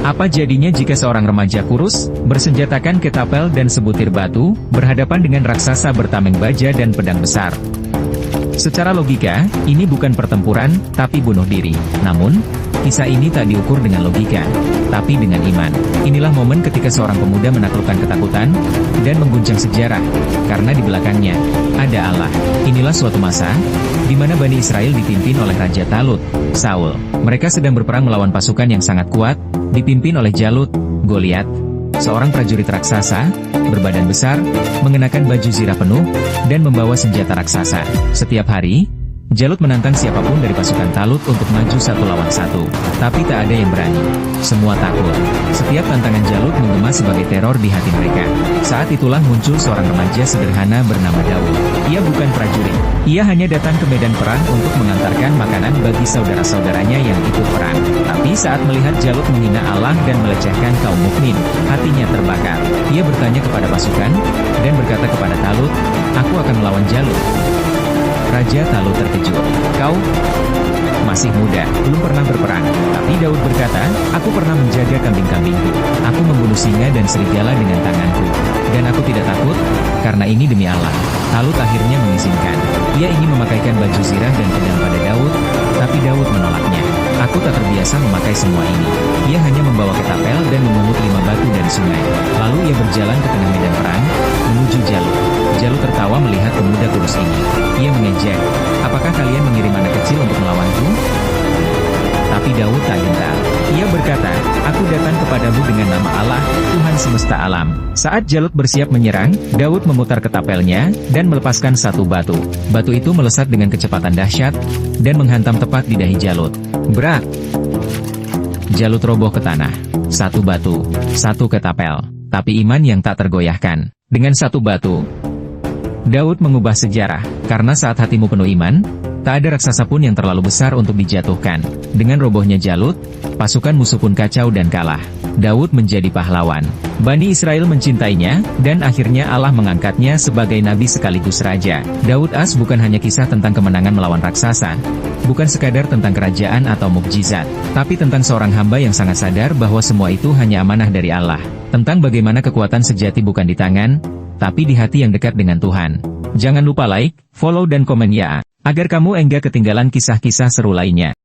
Apa jadinya jika seorang remaja kurus, bersenjatakan ketapel dan sebutir batu, berhadapan dengan raksasa bertameng baja dan pedang besar? Secara logika, ini bukan pertempuran, tapi bunuh diri. Namun, kisah ini tak diukur dengan logika, tapi dengan iman. Inilah momen ketika seorang pemuda menaklukkan ketakutan, dan mengguncang sejarah, karena di belakangnya, ada Allah. Inilah suatu masa, di mana Bani Israel dipimpin oleh Raja Talut, Saul. Mereka sedang berperang melawan pasukan yang sangat kuat, dipimpin oleh Jalut, Goliat, seorang prajurit raksasa, berbadan besar, mengenakan baju zirah penuh, dan membawa senjata raksasa. Setiap hari, Jalut menantang siapapun dari pasukan Talut untuk maju satu lawan satu. Tapi tak ada yang berani. Semua takut. Setiap tantangan Jalut menggema sebagai teror di hati mereka. Saat itulah muncul seorang remaja sederhana bernama Daud. Ia bukan prajurit. Ia hanya datang ke medan perang untuk mengantarkan makanan bagi saudara-saudaranya yang ikut perang. Tapi saat melihat Jalut menghina Allah dan melecehkan kaum mukmin, hatinya terbakar. Ia bertanya kepada pasukan, dan berkata kepada Talut, "Aku akan melawan Jalut." Raja Talut terkejut. "Kau masih muda, belum pernah berperang." Tapi Daud berkata, "Aku pernah menjaga kambing-kambingku. Aku membunuh singa dan serigala dengan tanganku. Dan aku tidak takut, karena ini demi Allah." Talut akhirnya mengizinkan. Ia ingin memakaikan baju zirah dan pedang pada Daud, tapi Daud menolaknya. "Aku tak terbiasa memakai semua ini." Ia hanya membawa ketapel dan memungut 5 batu dari sungai. Lalu ia berjalan ke tengah medan perang, menuju Jalut. Jalut tertawa melihat pemuda kurus ini. Ia mengejek, "Apakah kalian mengirim anak kecil untuk melawanku?" Tapi Daud tak gentar. Ia berkata, "Aku datang kepadamu dengan nama Allah, Tuhan semesta alam." Saat Jalut bersiap menyerang, Daud memutar ketapelnya, dan melepaskan satu batu. Batu itu melesat dengan kecepatan dahsyat, dan menghantam tepat di dahi Jalut. Brak! Jalut roboh ke tanah. Satu batu, satu ketapel. Tapi iman yang tak tergoyahkan. Dengan satu batu, Daud mengubah sejarah, karena saat hatimu penuh iman, tak ada raksasa pun yang terlalu besar untuk dijatuhkan. Dengan robohnya Jalut, pasukan musuh pun kacau dan kalah. Daud menjadi pahlawan. Bani Israel mencintainya, dan akhirnya Allah mengangkatnya sebagai nabi sekaligus raja. Daud As bukan hanya kisah tentang kemenangan melawan raksasa, bukan sekadar tentang kerajaan atau mukjizat, tapi tentang seorang hamba yang sangat sadar bahwa semua itu hanya amanah dari Allah. Tentang bagaimana kekuatan sejati bukan di tangan, tapi di hati yang dekat dengan Tuhan. Jangan lupa like, follow dan komen ya, agar kamu enggak ketinggalan kisah-kisah seru lainnya.